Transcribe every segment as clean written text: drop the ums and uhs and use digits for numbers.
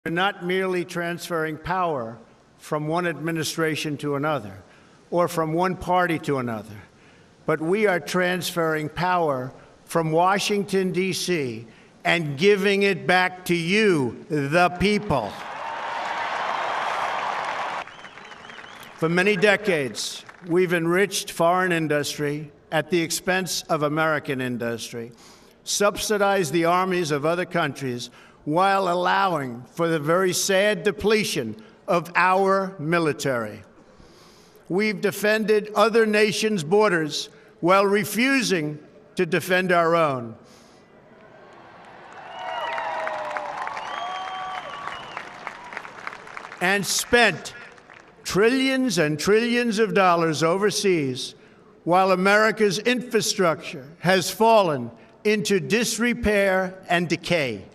We're not merely transferring power from one administration to another or from one party to another, but we are transferring power from Washington, D.C., and giving it back to you, the people. For many decades, we've enriched foreign industry at the expense of American industry, subsidized the armies of other countries, while allowing for the very sad depletion of our military. We've defended other nations' borders while refusing to defend our own. And spent trillions and trillions of dollars overseas while America's infrastructure has fallen into disrepair and decay.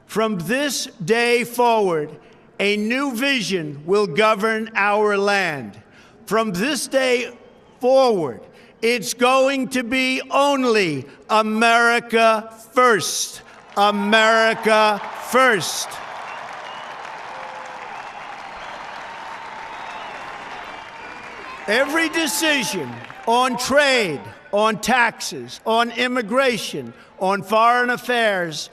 From this day forward, a new vision will govern our land. From this day forward, it's going to be only America first. America first. Every decision on trade, on taxes, on immigration, on foreign affairs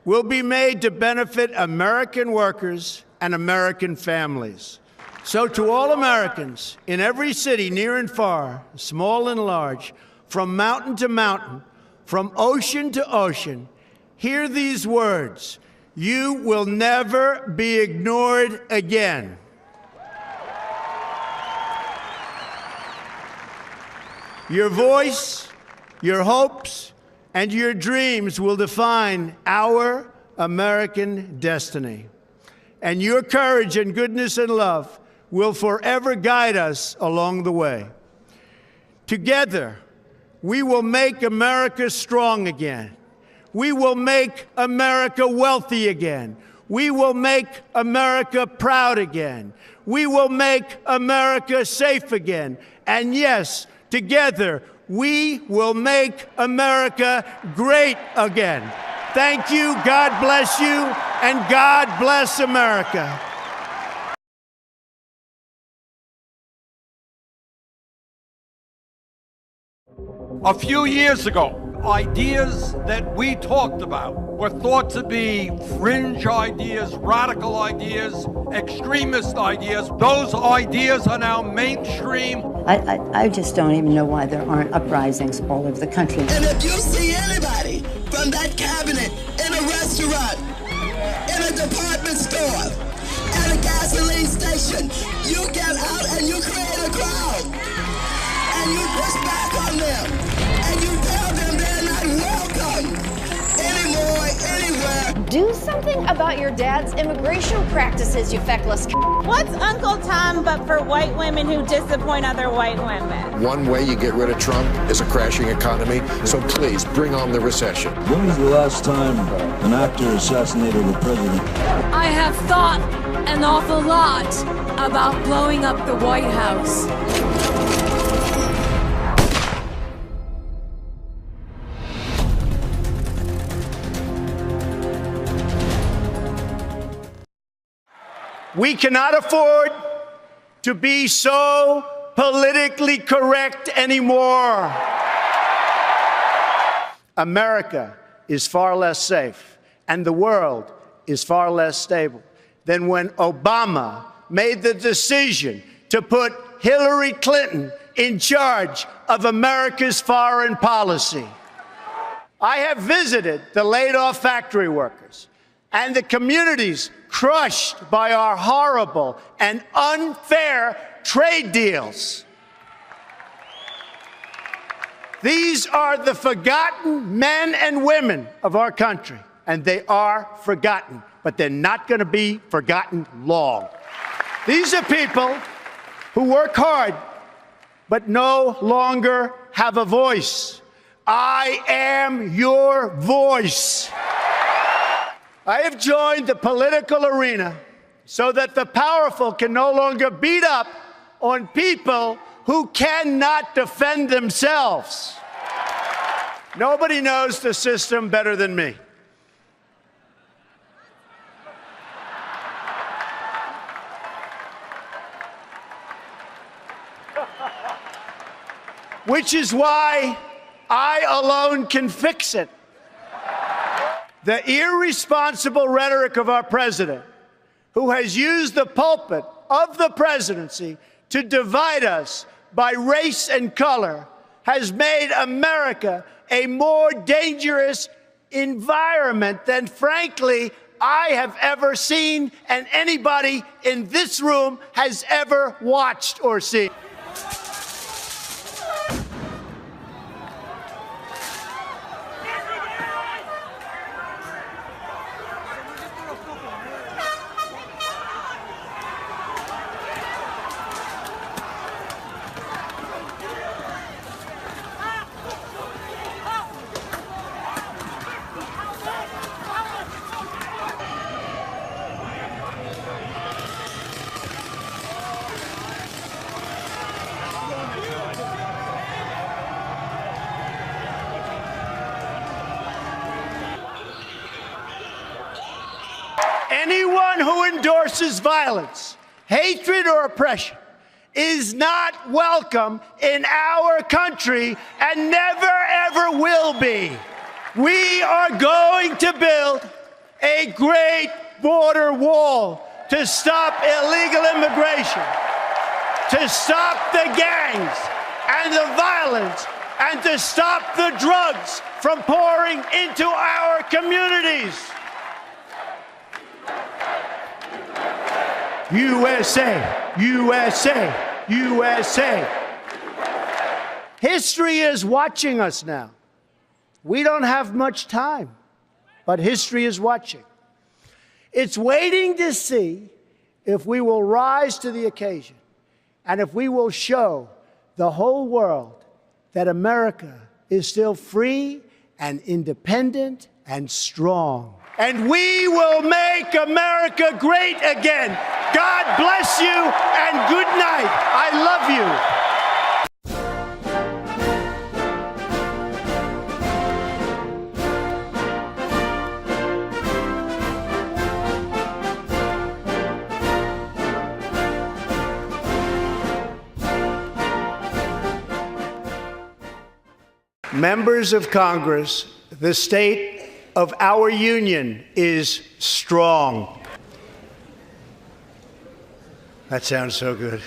will be made to benefit American workers and American families. So to all Americans in every city, near and far, small and large, from mountain to mountain, from ocean to ocean, hear these words: you will never be ignored again. Your voice, your hopes, and your dreams will define our American destiny. And your courage and goodness and love will forever guide us along the way. Together, we will make America strong again. We will make America wealthy again. We will make America proud again. We will make America safe again. And yes, together, we will make America great again. Thank you, God bless you, and God bless America. A few years ago, ideas that we talked about were thought to be fringe ideas, radical ideas, extremist ideas. Those ideas are now mainstream. I just don't even know why there aren't uprisings all over the country. And if you see anybody from that cabinet in a restaurant, in a department store, at a gasoline station, you get out and you create a crowd. And you push back on them. And you tell them they're not welcome anymore, anywhere. Do something about your dad's immigration practices, you feckless. What's Uncle Tom but for white women who disappoint other white women? One way you get rid of Trump is a crashing economy, so please bring on the recession. When was the last time an actor assassinated a president? I have thought an awful lot about blowing up the White House. We cannot afford to be so politically correct anymore. America is far less safe, and the world is far less stable than when Obama made the decision to put Hillary Clinton in charge of America's foreign policy. I have visited the laid-off factory workers and the communities crushed by our horrible and unfair trade deals. These are the forgotten men and women of our country, and they are forgotten, but they're not going to be forgotten long. These are people who work hard, but no longer have a voice. I am your voice. I have joined the political arena so that the powerful can no longer beat up on people who cannot defend themselves. Nobody knows the system better than me. which is why I alone can fix it. The irresponsible rhetoric of our president, who has used the pulpit of the presidency to divide us by race and color, has made America a more dangerous environment than, frankly, I have ever seen and anybody in this room has ever watched or seen. Anyone who endorses violence, hatred, or oppression is not welcome in our country and never, ever will be. We are going to build a great border wall to stop illegal immigration, to stop the gangs and the violence, and to stop the drugs from pouring into our communities. USA, USA, USA. History is watching us now. We don't have much time, but history is watching. It's waiting to see if we will rise to the occasion and if we will show the whole world that America is still free and independent and strong. And we will make America great again. God bless you and good night. I love you. Members of Congress, the state of our union is strong. That sounds so good.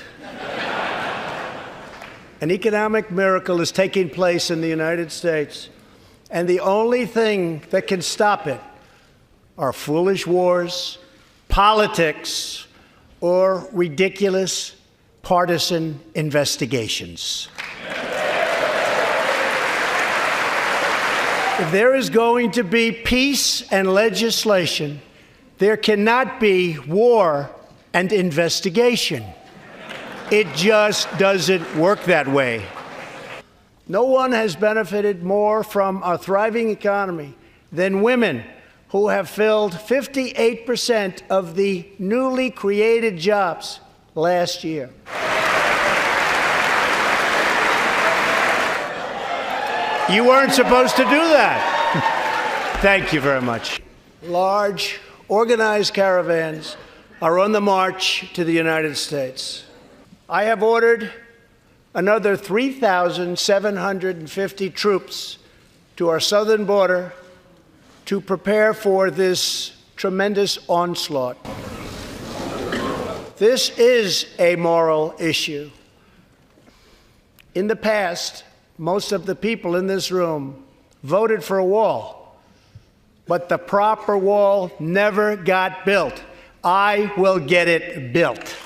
An economic miracle is taking place in the United States, and the only thing that can stop it are foolish wars, politics, or ridiculous partisan investigations. If there is going to be peace and legislation, there cannot be war and investigation. It just doesn't work that way. No one has benefited more from a thriving economy than women, who have filled 58% of the newly created jobs last year. You weren't supposed to do that. Thank you very much. Large, organized caravans are on the march to the United States. I have ordered another 3,750 troops to our southern border to prepare for this tremendous onslaught. This is a moral issue. In the past, most of the people in this room voted for a wall, but the proper wall never got built. I will get it built. This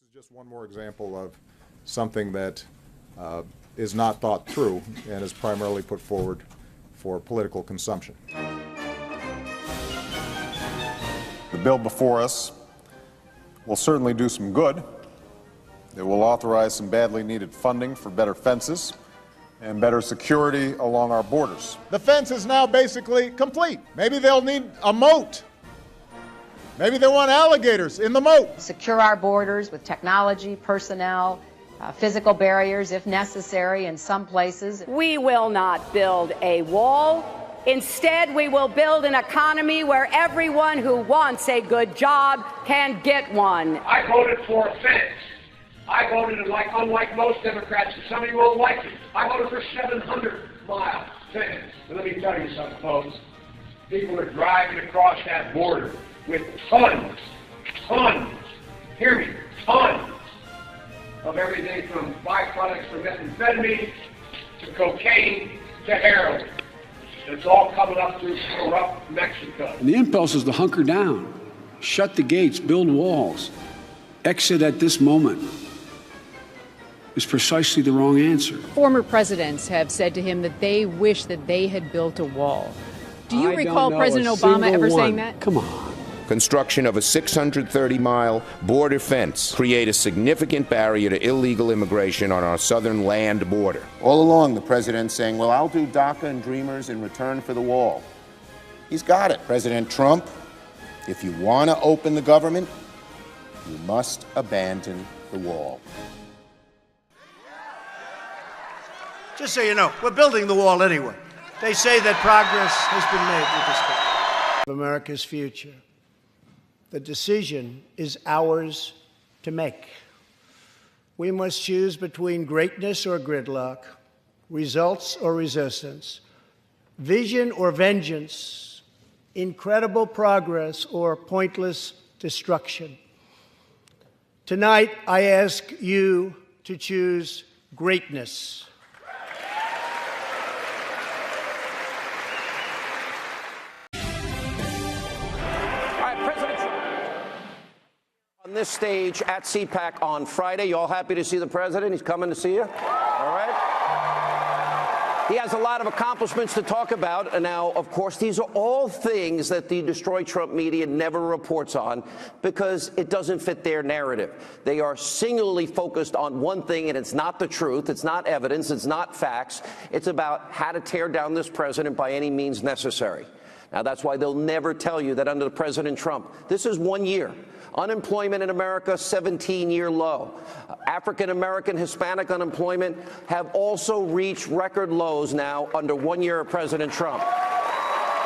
is just one more example of something that is not thought through and is primarily put forward for political consumption. The bill before us will certainly do some good. It will authorize some badly needed funding for better fences and better security along our borders. The fence is now basically complete. Maybe they'll need a moat. Maybe they want alligators in the moat. Secure our borders with technology, personnel, physical barriers if necessary in some places. We will not build a wall. Instead, we will build an economy where everyone who wants a good job can get one. I voted for a fence. I voted, unlike most Democrats, and some of you won't like it, I voted for 700-mile fence. And let me tell you something, folks. People are driving across that border with tons, hear me, tons of everything from byproducts from methamphetamine to cocaine to heroin. It's all coming up through corrupt Mexico. And the impulse is to hunker down, shut the gates, build walls, exit at this moment is precisely the wrong answer. Former presidents have said to him that they wish that they had built a wall. Do you recall President Obama ever saying that? Come on. Construction of a 630-mile border fence create a significant barrier to illegal immigration on our southern land border. All along, the president's saying, well, I'll do DACA and Dreamers in return for the wall. He's got it. President Trump, if you want to open the government, you must abandon the wall. Just so you know, we're building the wall anyway. They say that progress has been made with respect to America's future. The decision is ours to make. We must choose between greatness or gridlock, results or resistance, vision or vengeance, incredible progress or pointless destruction. Tonight, I ask you to choose greatness. On this stage at CPAC on Friday. You all happy to see the president? He's coming to see you? All right. He has a lot of accomplishments to talk about. And now, of course, these are all things that the Destroy Trump media never reports on because it doesn't fit their narrative. They are singularly focused on one thing, and it's not the truth. It's not evidence. It's not facts. It's about how to tear down this president by any means necessary. Now, that's why they'll never tell you that under President Trump, this is 1 year. Unemployment in America, 17-year low. African-American, Hispanic unemployment have also reached record lows now under 1 year of President Trump.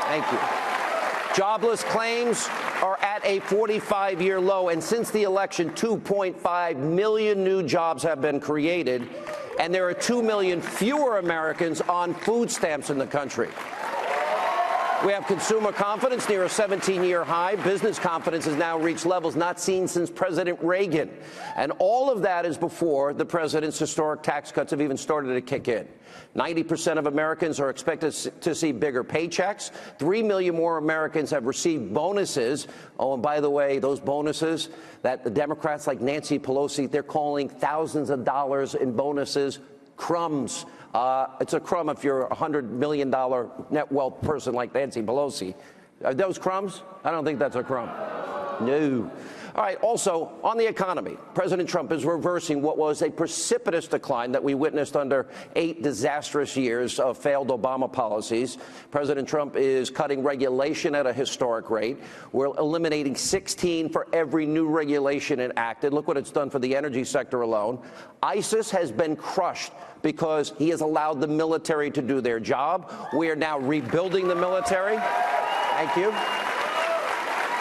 Thank you. Jobless claims are at a 45-year low, and since the election, 2.5 million new jobs have been created, and there are 2 million fewer Americans on food stamps in the country. We have consumer confidence near a 17-year high. Business confidence has now reached levels not seen since President Reagan. And all of that is before the president's historic tax cuts have even started to kick in. 90% of Americans are expected to see bigger paychecks. 3 million more Americans have received bonuses. Oh, and by the way, those bonuses that the Democrats like Nancy Pelosi, they're calling thousands of dollars in bonuses crumbs. It's a crumb if you're a $100 million net wealth person like Nancy Pelosi. Are those crumbs? I don't think that's a crumb. No. All right, also, on the economy, President Trump is reversing what was a precipitous decline that we witnessed under 8 disastrous years of failed Obama policies. President Trump is cutting regulation at a historic rate. We're eliminating 16 for every new regulation enacted. Look what it's done for the energy sector alone. ISIS has been crushed because he has allowed the military to do their job. We are now rebuilding the military. Thank you.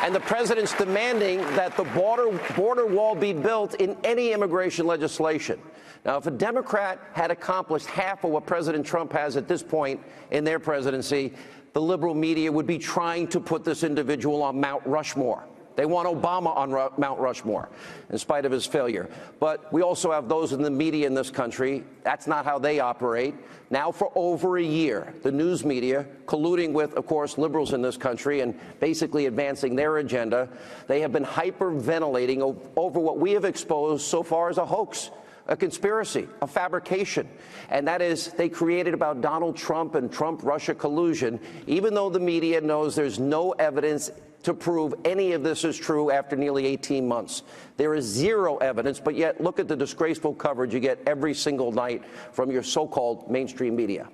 And the president's demanding that the border wall be built in any immigration legislation. Now, if a Democrat had accomplished half of what President Trump has at this point in their presidency, the liberal media would be trying to put this individual on Mount Rushmore. They want Obama on Mount Rushmore, in spite of his failure. But we also have those in the media in this country. That's not how they operate. Now, for over a year, the news media, colluding with, of course, liberals in this country and basically advancing their agenda, they have been hyperventilating over what we have exposed so far as a hoax, a conspiracy, a fabrication. And that is, they created about Donald Trump and Trump-Russia collusion, even though the media knows there's no evidence to prove any of this is true after nearly 18 months. There is zero evidence, but yet look at the disgraceful coverage you get every single night from your so-called mainstream media.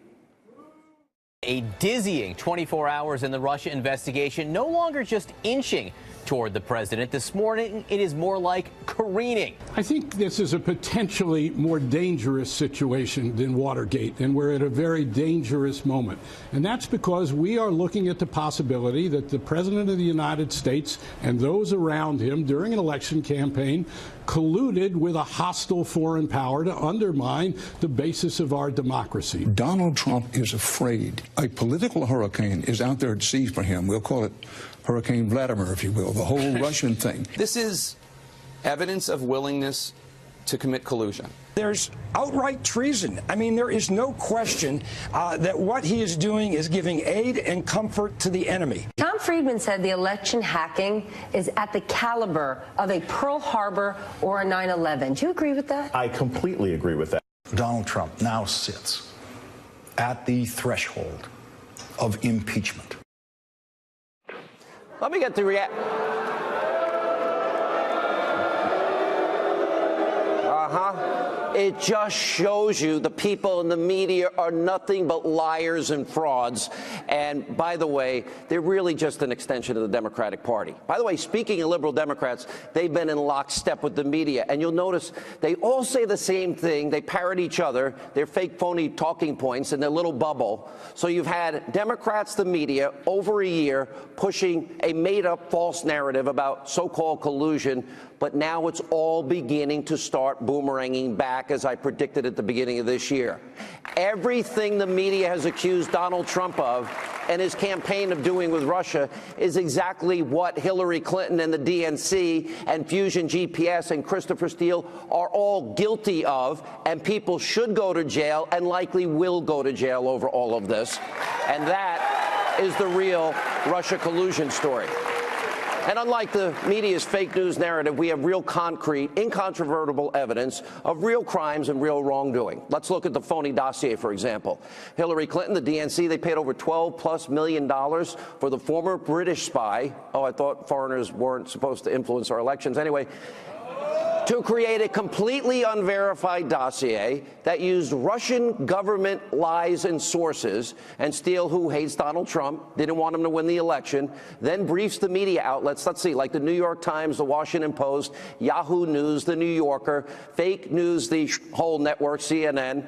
A dizzying 24 hours in the Russia investigation, no longer just inching toward the president. This morning, it is more like careening. I think this is a potentially more dangerous situation than Watergate, and we're at a very dangerous moment. And that's because we are looking at the possibility that the President of the United States and those around him during an election campaign colluded with a hostile foreign power to undermine the basis of our democracy. Donald Trump is afraid. A political hurricane is out there at sea for him. We'll call it Hurricane Vladimir, if you will, the whole Russian thing. This is evidence of willingness to commit collusion. There's outright treason. I mean, there is no question that what he is doing is giving aid and comfort to the enemy. Tom Friedman said the election hacking is at the caliber of a Pearl Harbor or a 9/11. Do you agree with that? I completely agree with that. Donald Trump now sits at the threshold of impeachment. Let me get the reaction. It just shows you the people in the media are nothing but liars and frauds. And by the way, they're really just an extension of the Democratic Party. By the way, speaking of liberal Democrats, they've been in lockstep with the media. And you'll notice they all say the same thing. They parrot each other, their fake, phony talking points in their little bubble. So you've had Democrats, the media, over a year pushing a made-up false narrative about so-called collusion. But now it's all beginning to start boomeranging back, as I predicted at the beginning of this year. Everything the media has accused Donald Trump of and his campaign of doing with Russia is exactly what Hillary Clinton and the DNC and Fusion GPS and Christopher Steele are all guilty of, and people should go to jail and likely will go to jail over all of this. And that is the real Russia collusion story. And unlike the media's fake news narrative, we have real concrete, incontrovertible evidence of real crimes and real wrongdoing. Let's look at the phony dossier, for example. Hillary Clinton, the DNC, they paid over $12+ million for the former British spy. Oh, I thought foreigners weren't supposed to influence our elections. Anyway, to create a completely unverified dossier that used Russian government lies and sources, and Steele, who hates Donald Trump, didn't want him to win the election, then briefs the media outlets, let's see, like the New York Times, the Washington Post, Yahoo News, the New Yorker, fake news, the whole network, CNN,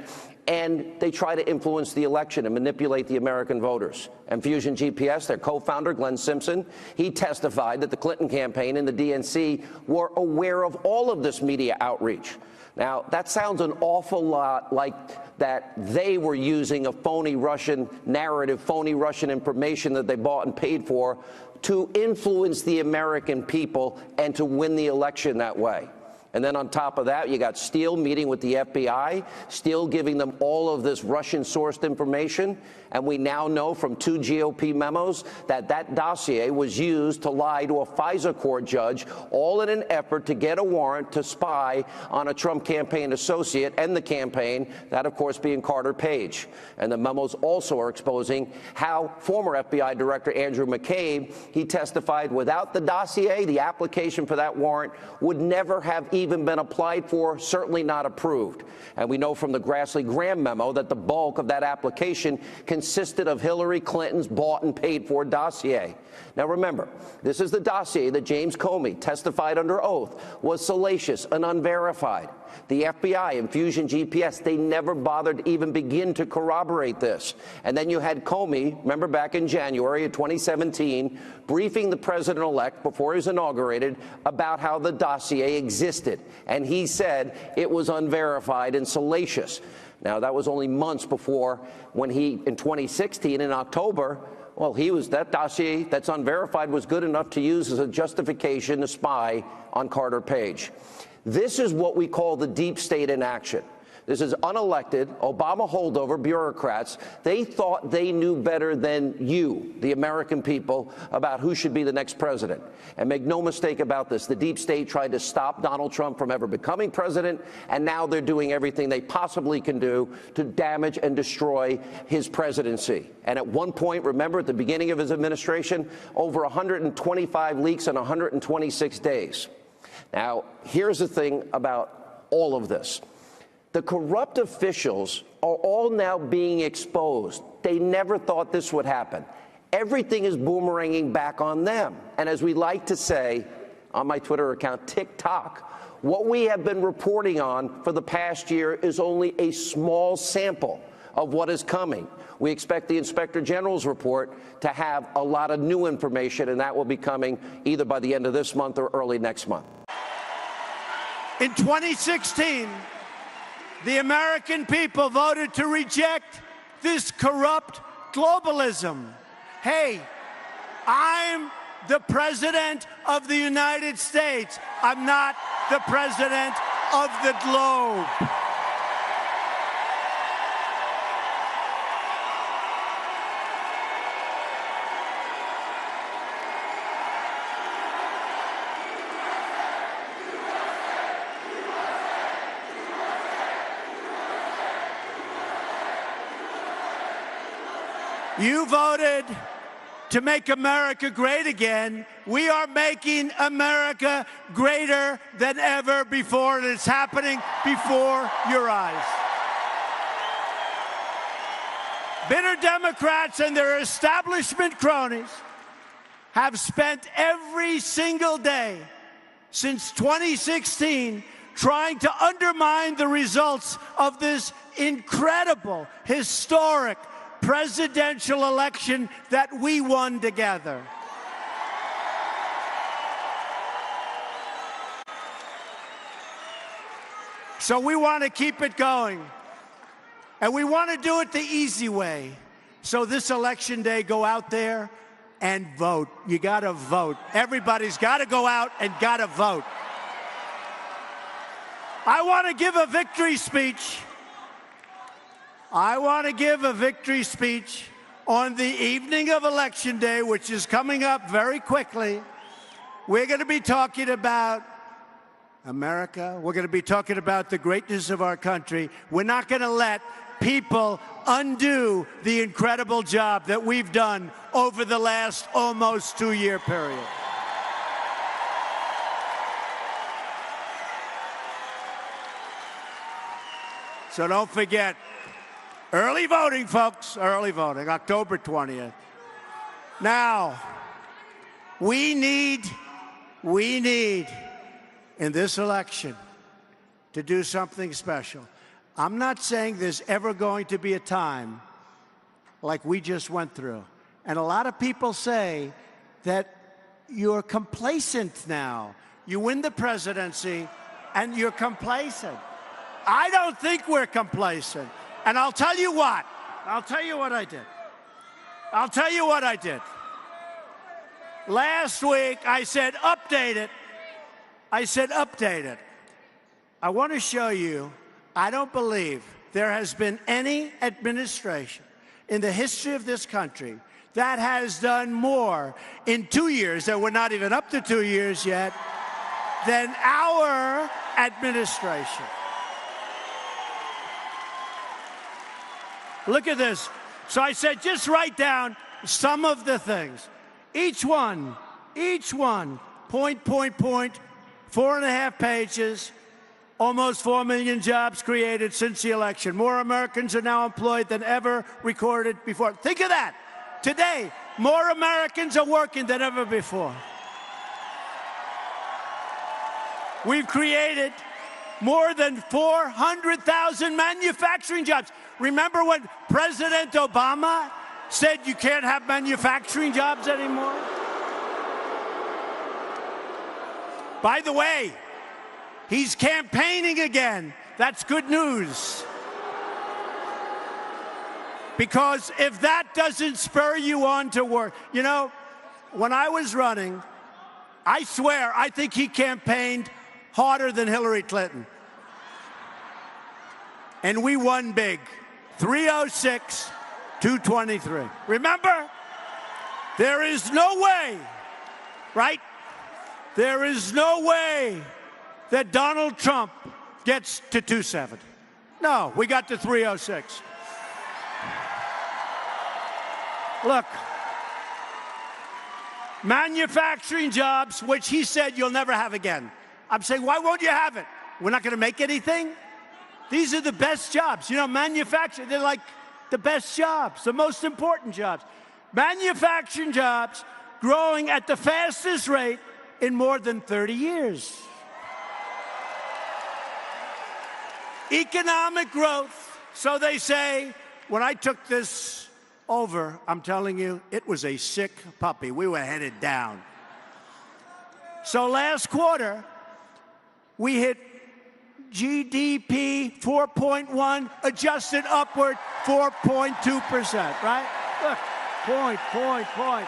and they try to influence the election and manipulate the American voters. And Fusion GPS, their co-founder, Glenn Simpson, he testified that the Clinton campaign and the DNC were aware of all of this media outreach. Now, that sounds an awful lot like that they were using a phony Russian narrative, phony Russian information that they bought and paid for to influence the American people and to win the election that way. And then on top of that, you got Steele meeting with the FBI, Steele giving them all of this Russian-sourced information. And we now know from 2 GOP memos that that dossier was used to lie to a FISA court judge, all in an effort to get a warrant to spy on a Trump campaign associate and the campaign, that, of course, being Carter Page. And the memos also are exposing how former FBI Director Andrew McCabe, he testified without the dossier, the application for that warrant would never have even been applied for, certainly not approved. And we know from the Grassley-Graham memo that the bulk of that application consisted of Hillary Clinton's bought and paid for dossier. Now remember, this is the dossier that James Comey testified under oath was salacious and unverified. The FBI and Fusion GPS, they never bothered to even begin to corroborate this. And then you had Comey, remember back in January of 2017, briefing the president-elect before he was inaugurated about how the dossier existed. And he said it was unverified and salacious. Now, that was only months before when he, in 2016, in October, well, that dossier that's unverified was good enough to use as a justification to spy on Carter Page. This is what we call the deep state in action. This is unelected, Obama holdover bureaucrats. They thought they knew better than you, the American people, about who should be the next president. And make no mistake about this, the deep state tried to stop Donald Trump from ever becoming president, and now they're doing everything they possibly can do to damage and destroy his presidency. And at one point, remember, at the beginning of his administration, over 125 leaks in 126 days. Now, here's the thing about all of this. The corrupt officials are all now being exposed. They never thought this would happen. everything is boomeranging back on them. And as we like to say on my Twitter account, TikTok, what we have been reporting on for the past year is only a small sample of what is coming. We expect the Inspector General's report to have a lot of new information, and that will be coming either by the end of this month or early next month. In 2016, the American people voted to reject this corrupt globalism. Hey, I'm the President of the United States. I'm not the President of the globe. You voted to make America great again. We are making America greater than ever before, and it's happening before your eyes. Bitter Democrats and their establishment cronies have spent every single day since 2016 trying to undermine the results of this incredible, historic, presidential election that we won together. So we want to keep it going. And we want to do it the easy way. So this election day, go out there and vote. You got to vote. Everybody's got to go out and got to vote. I want to give a victory speech. I want to give a victory speech on the evening of Election Day, which is coming up very quickly. We're going to be talking about America. We're going to be talking about the greatness of our country. We're not going to let people undo the incredible job that we've done over the last almost 2-year period. So don't forget, early voting, folks, early voting, October 20th. Now, we need in this election to do something special. I'm not saying there's ever going to be a time like we just went through. And a lot of people say that you're complacent now. You win the presidency and you're complacent. I don't think we're complacent. And I'll tell you what. I'll tell you what I did. I'll tell you what I did. Last week, I said, update it. I said, update it. I want to show you, I don't believe there has been any administration in the history of this country that has done more in 2 years, and we're not even up to 2 years yet, than our administration. Look at this. So I said, just write down some of the things. Each one, point, 4.5 pages, almost 4 million jobs created since the election. More Americans are now employed than ever recorded before. Think of that. Today, more Americans are working than ever before. We've created more than 400,000 manufacturing jobs. Remember when President Obama said you can't have manufacturing jobs anymore? By the way, he's campaigning again. That's good news. Because if that doesn't spur you on to work, you know, when I was running, I swear, I think he campaigned harder than Hillary Clinton. And we won big. 306, 223. Remember? There is no way, right? There is no way that Donald Trump gets to 270. No, we got to 306. Look, manufacturing jobs, which he said you'll never have again. I'm saying, why won't you have it? We're not going to make anything? These are the best jobs. You know, manufacturing, they're like the best jobs, the most important jobs. Manufacturing jobs growing at the fastest rate in more than 30 years. Economic growth, so they say. When I took this over, I'm telling you, it was a sick puppy. We were headed down. So last quarter, we hit GDP 4.1, adjusted upward 4.2%, right? Look, point.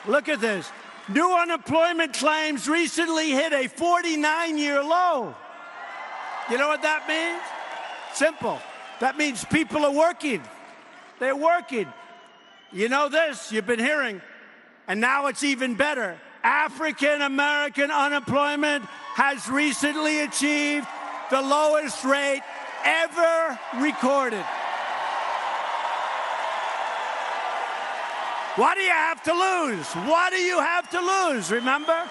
Look at this. New unemployment claims recently hit a 49-year low. You know what that means? Simple. That means people are working. They're working. You know this, you've been hearing, and now it's even better. African American unemployment has recently achieved the lowest rate ever recorded. What do you have to lose? What do you have to lose? Remember?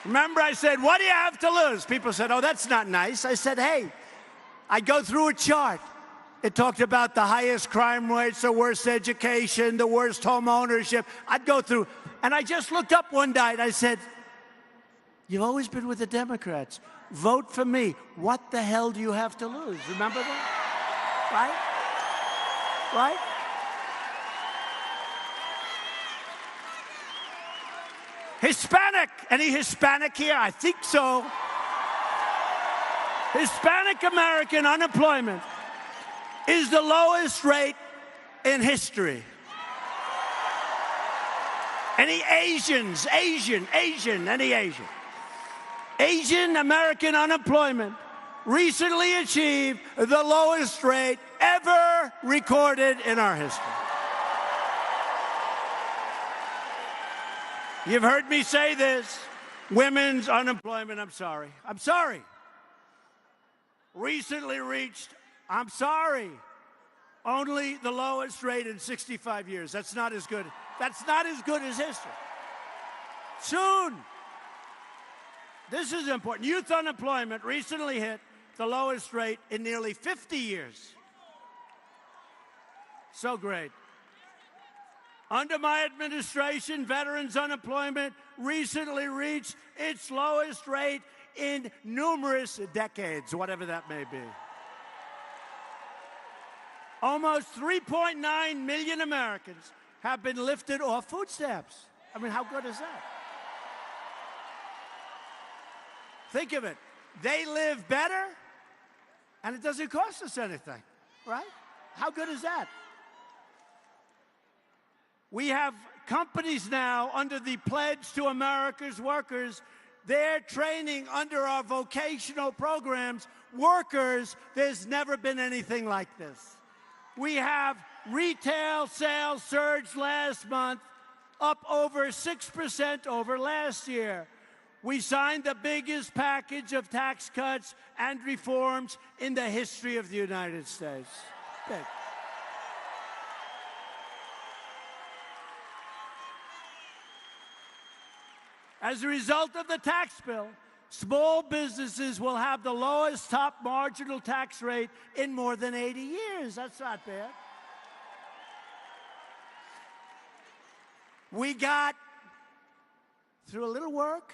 Remember I said, what do you have to lose? People said, oh, that's not nice. I said, hey, I go through a chart. It talked about the highest crime rates, the worst education, the worst home ownership. I'd go through, and I just looked up one night. I said, you've always been with the Democrats. Vote for me. What the hell do you have to lose? Remember that? Right? Right? Hispanic. Any Hispanic here? I think so. Hispanic American unemployment is the lowest rate in history. Any Asians? Asian, any Asian? Asian American unemployment recently achieved the lowest rate ever recorded in our history. You've heard me say this. Women's unemployment, I'm sorry, recently reached, only the lowest rate in 65 years. That's not as good. That's not as good as history. Soon. This is important. Youth unemployment recently hit the lowest rate in nearly 50 years. So great. Under my administration, veterans' unemployment recently reached its lowest rate in numerous decades, whatever that may be. Almost 3.9 million Americans have been lifted off food stamps. I mean, how good is that? Think of it. They live better, and it doesn't cost us anything, right? How good is that? We have companies now under the Pledge to America's Workers. They're training under our vocational programs workers. There's never been anything like this. We have retail sales surge last month, up over 6% over last year. We signed the biggest package of tax cuts and reforms in the history of the United States. Big. As a result of the tax bill, small businesses will have the lowest top marginal tax rate in more than 80 years. That's not bad. We got, through a little work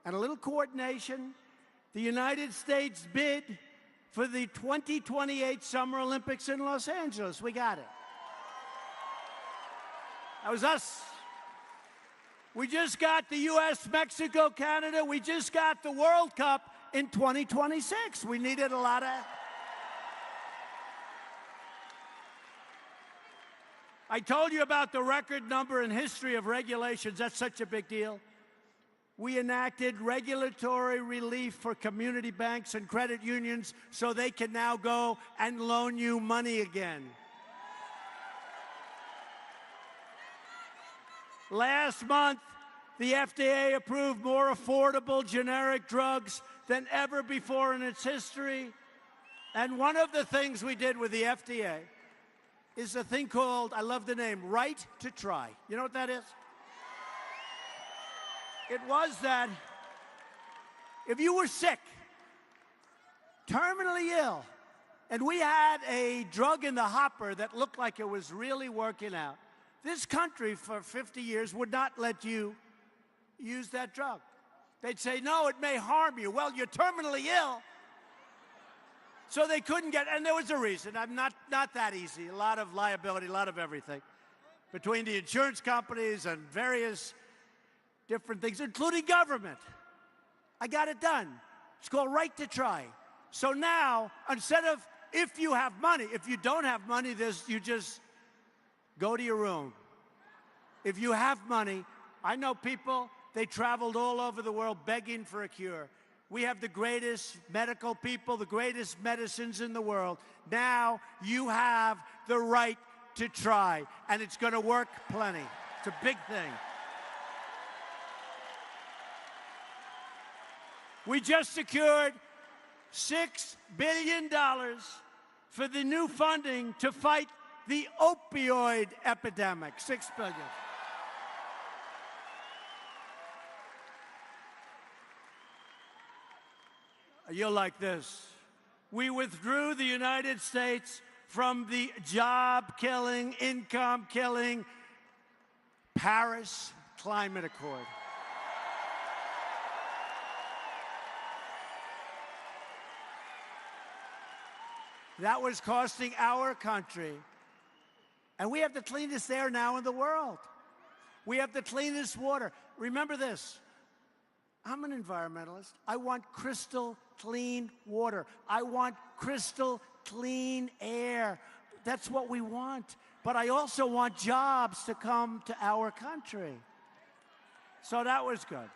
and a little coordination, the United States bid for the 2028 Summer Olympics in Los Angeles. We got it. That was us. We just got the U.S., Mexico, Canada. We just got the World Cup in 2026. We needed a lot of... I told you about the record number in history of regulations. That's such a big deal. We enacted regulatory relief for community banks and credit unions so they can now go and loan you money again. Last month, the FDA approved more affordable generic drugs than ever before in its history. And one of the things we did with the FDA is a thing called, I love the name, Right to Try. You know what that is? It was that if you were sick, terminally ill, and we had a drug in the hopper that looked like it was really working out. This country for 50 years would not let you use that drug. They'd say, no, it may harm you. Well, you're terminally ill. So they couldn't get, and there was a reason. I'm not that easy. A lot of liability, a lot of everything. Between the insurance companies and various different things, including government. I got it done. It's called right to try. So now, instead of if you have money, if you don't have money, you just go to your room. If you have money, I know people, they traveled all over the world begging for a cure. We have the greatest medical people, the greatest medicines in the world. Now you have the right to try, and it's going to work plenty. It's a big thing. We just secured $6 billion for the new funding to fight the opioid epidemic. $6 billion. You'll like this. We withdrew the United States from the job-killing, income-killing Paris Climate Accord. That was costing our country. And we have the cleanest air now in the world. We have the cleanest water. Remember this. I'm an environmentalist. I want crystal clean water. I want crystal clean air. That's what we want. But I also want jobs to come to our country. So that was good.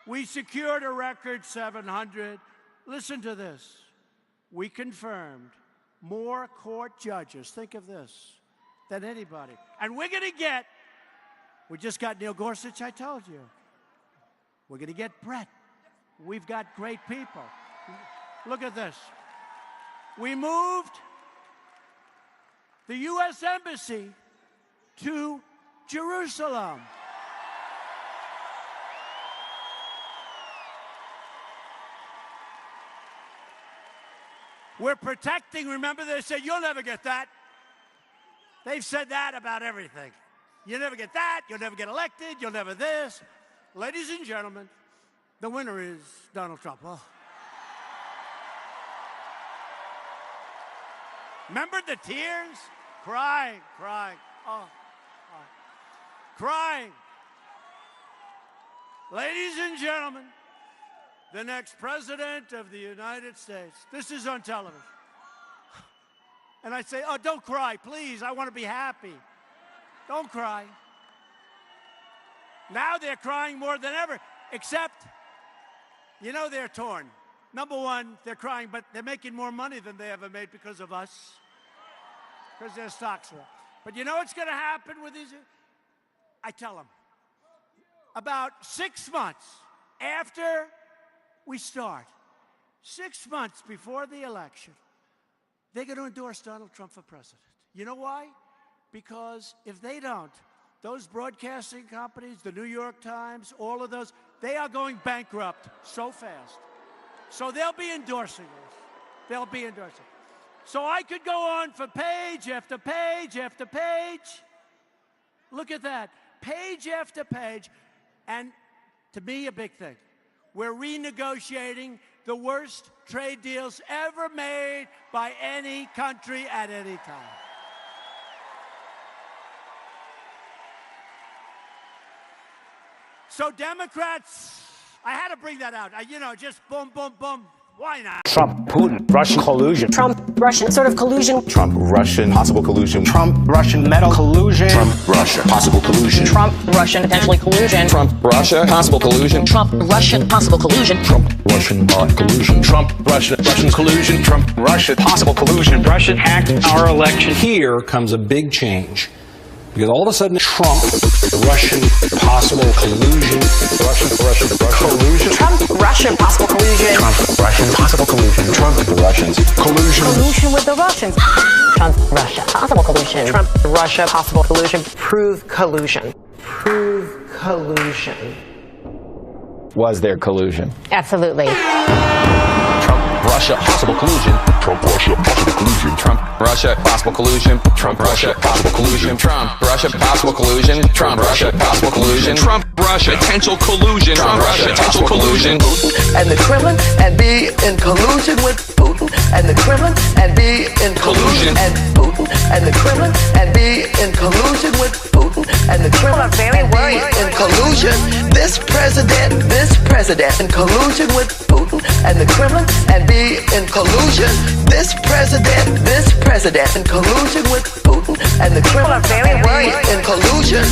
We secured a record 700. Listen to this. We confirmed more court judges, think of this, than anybody. And we're going to get, we just got Neil Gorsuch, I told you. We're going to get Brett. We've got great people. Look at this. We moved the U.S. Embassy to Jerusalem. We're protecting, remember they said, you'll never get that. They've said that about everything. You'll never get that, you'll never get elected, you'll never this. Ladies and gentlemen, the winner is Donald Trump. Oh. Remember the tears? Crying. Oh. Crying. Ladies and gentlemen, the next president of the United States. This is on television. And I say, oh, don't cry, please. I want to be happy. Don't cry. Now they're crying more than ever, except, you know, they're torn. Number one, they're crying, but they're making more money than they ever made because of us, because their stocks are up. But you know what's going to happen with these? I tell them, about 6 months after we start, 6 months before the election, they're going to endorse Donald Trump for president. You know why? Because if they don't, those broadcasting companies, the New York Times, all of those, they are going bankrupt so fast. So they'll be endorsing us. They'll be endorsing. So I could go on for page after page after page. Look at that. Page after page. And to me, a big thing. We're renegotiating the worst trade deals ever made by any country at any time. So Democrats, I had to bring that out. Just boom, boom, boom. Why not? Trump, Putin, Russian collusion. Trump, Russian sort of collusion. Trump, Russian, possible collusion. Trump, Russian metal collusion. Trump, Russia, possible collusion. Trump, Russian, potentially collusion. Trump, Russia, possible collusion. Trump, Russian, possible collusion. Trump, Russian collusion. Trump, Russian collusion. Trump, Russia, possible collusion. Russia hacked our election. Here comes a big change. Because all of a sudden, Trump, Russian, possible collusion, Russian collusion. Trump, Russian, possible collusion. Trump, Russian, possible collusion. Trump, Russians, collusion. Collusion with the Russians. Trump, Russia, possible collusion. Trump, Russia, possible collusion. Prove collusion. Prove collusion. Was there collusion? Absolutely. Trump, Russia, possible collusion. Trump, Russia, possible collusion. Trump, Russia, possible collusion. Trump, Russia, possible collusion. Trump, Russia, possible collusion. Trump, Russia, possible collusion. Trump, Russia, potential collusion. Trump, Russia, potential collusion. And the Kremlin and be in collusion with Putin and the Kremlin and be in collusion and Putin and the Kremlin and be in collusion with Putin and the Kremlin and be in collusion. This president in collusion with Putin and the Kremlin and be in collusion. This president in collusion with Putin and the Kremlin and be in collusion.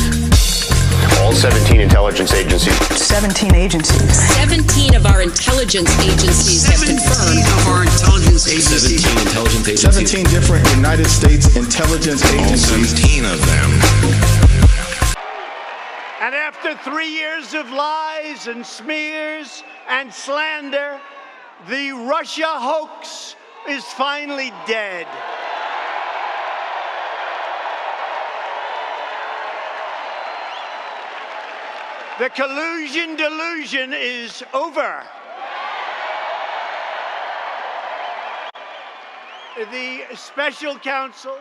All 17 intelligence agencies. 17 agencies. 17 of our intelligence agencies have confirmed. 17 of our intelligence agencies. 17 intelligence agencies. 17 different United States intelligence agencies. 17 of them. And after 3 years of lies and smears and slander, the Russia hoax is finally dead. The collusion delusion is over. The special counsel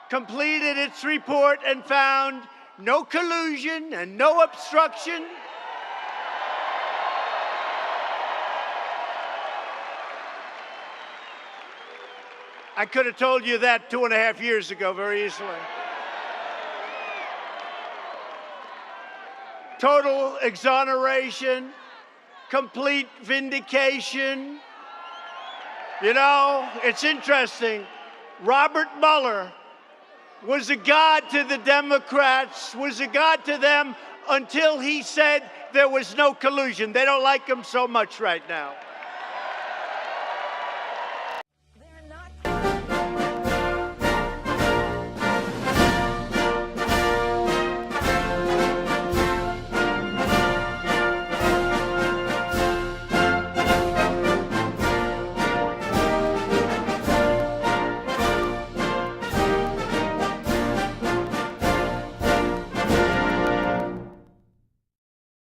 completed its report and found no collusion and no obstruction. I could have told you that 2.5 years ago very easily. Total exoneration, complete vindication. You know, it's interesting. Robert Mueller was a god to the Democrats, was a god to them until he said there was no collusion. They don't like him so much right now.